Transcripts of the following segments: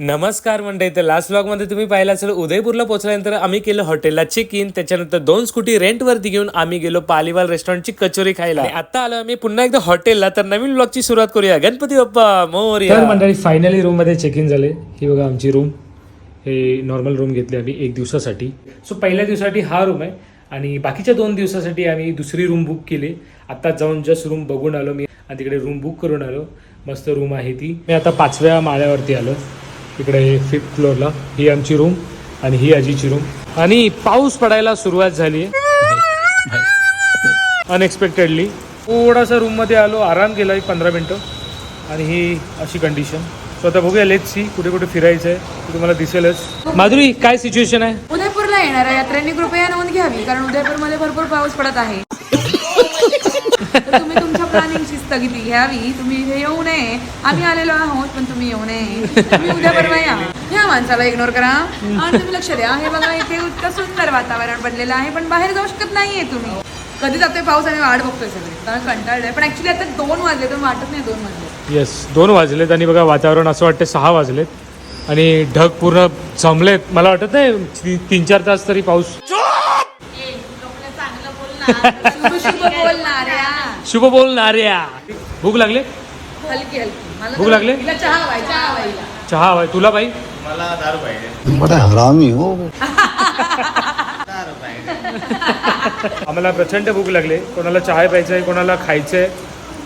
नमस्कार मंडळी. तर लास्ट व्लॉग मध्ये तुम्ही पाहिलं असेल, उदयपूरला पोहोचल्यानंतर आम्ही केलं हॉटेलला चेक इन. त्याच्यानंतर 2 स्कूटी रेंट वरती घेऊन आम्ही गेलो पालीवाल रेस्टॉरंटची कचोरी खायला. आता आलो आम्ही पुन्हा एकदा हॉटेलला. तर नवीन व्लॉगची सुरुवात करूया. गणपती बाप्पा मोरया. तर मंडळी फायनली रूम मध्ये चेक इन झाले. ही बघा आमची रूम. हे नॉर्मल रूम घेतली आम्ही 1 दिवसासाठी. सो पहिल्या दिवसासाठी हा रूम आहे आणि बाकीच्या 2 दिवसासाठी आम्ही दुसरी रूम बुक केली. आता जाऊन जस्ट रूम बघून आलो मी आणि तिकडे रूम बुक करून आलो. मस्त रूम आहे ती. मी आता 5व्या माळ्यावरती आलो. इकडे 5th फ्लोअरला ही आमची रूम आणि ही आजीची रूम. आणि पाऊस पडायला सुरुवात झाली अनएक्सपेक्टेडली. थोडासा रूममध्ये आलो, आराम केला 15 मिनटं आणि ही अशी कंडिशन. सो आता बघूया, लेट्स सी कुठे कुठे फिरायचं आहे ते तुम्हाला दिसेलच. माधुरी, काय सिच्युएशन आहे? उदयपूरला येणाऱ्या यात्रेंनी कृपया नोंद घ्यावी, कारण उदयपूरमध्ये भरपूर पाऊस पडत आहे. तर तुम्ही तुमच्या प्लॅनिंगची स्थगिती घ्यावी. तुम्ही इथे येऊ नये. आम्ही आलेलो आहोत पण तुम्ही येऊ नये. तुम्ही उद्या परवा या माणसाला इग्नोर करा आणि तुम्ही लक्ष द्या. हे बघा, इथे इतकं सुंदर वातावरण बनलेलं आहे पण बाहेर जाऊ शकत नाहीये तुम्ही. कधी जातोय पाऊस आणि वाट बघतोय सगळे, कारण कंटाळलंय. पण ऍक्च्युली आता 2 वाजले तर वाटत नाही 2 वाजले. येस, 2 वाजलेत आणि बघा वातावरण असं वाटतं 6 वाजलेत आणि ढग पूर्ण जमलेत. मला वाटत नाही 3-4 तास तरी पाऊस. शुभ बोलणाऱ्या. भूक लागले? हलकी हलकी भूक लागले? चहा हवाय तुला बाई? मला दारू पाहिजे. बड़ा हरामी हो. आम्हाला प्रचंड भूक लागले. कोणाला चहा प्यायचा आहे, कोणाला खायचं आहे.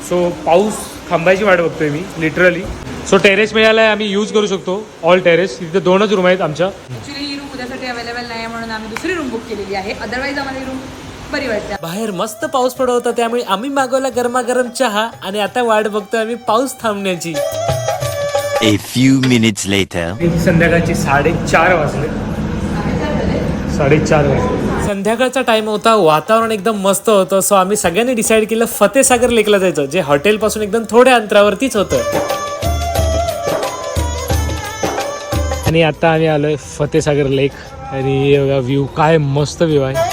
सो पाऊस थांबायची वाट बघतोय मी लिटरली. सो टेरेस मिळाला आहे, आम्ही यूज करू शकतो. All terrace. तिथे 2च रूम आहेत आमच्या. ऍक्च्युली ही रूम उद्यासाठी अवेलेबल नाही म्हणून आम्ही दुसरी रूम बुक केलेली आहे. अदरवाईज आम्हाला ही रूम बरी वाटते. बाहेर मस्त पाऊस पडत होता, त्यामुळे आम्ही मागवला गरमागरम चहा आणि आता वाट बघतोय आम्ही पाऊस थांबण्याची. A few minutes later. संध्याकाळची 4:30 वाजले. 4:30 वाजले. संध्याकाळचा टाइम होता. वातावरण एकदम मस्त होतं. सो आम्ही सगळ्यांनी डिसाईड केलं फतेसागर लेकला जायचं, जे हॉटेल पासून एकदम थोड्या अंतरावरतीच होतं. आणि आता आम्ही आलोय फतेसागर लेक आणि व्ह्यू काय मस्त व्ह्यू आहे.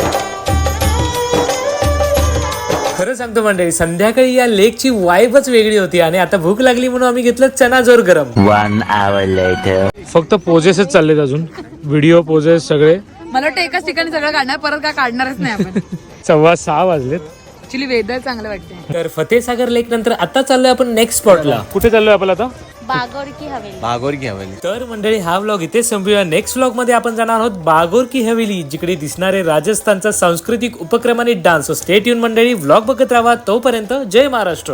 खरं सांगतो मंडळी, संध्याकाळी या लेकची वाईबच वेगळी होती. आणि आता भूक लागली म्हणून आम्ही घेतलं चना जोर गरम. 1 hour later. फक्त पोजेसच चाललेत अजून. व्हिडिओ पोजेस सगळे. मला वाटतं एकाच ठिकाणी सगळं काढणार, परत काय काढणारच नाही आपण. 6:15 वाजलेत. ऍक्च्युली वेदर चांगलं वाटतंय. तर फतेसागर लेक नंतर आता चाललोय आपण नेक्स्ट स्पॉटला. कुठे चाललोय आपण आता? बागोर की हवेली. तर मंडळी, हा व्लॉग इथे संपूया. नेक्स्ट व्लॉग मध्ये आपण जाणार आहोत बागोर की हवेली, जिकडे दिसणारे राजस्थानचा सांस्कृतिक उपक्रम आणि डान्स. स्टे ट्यून मंडळी, व्लॉग बघत राहा. तोपर्यंत जय महाराष्ट्र.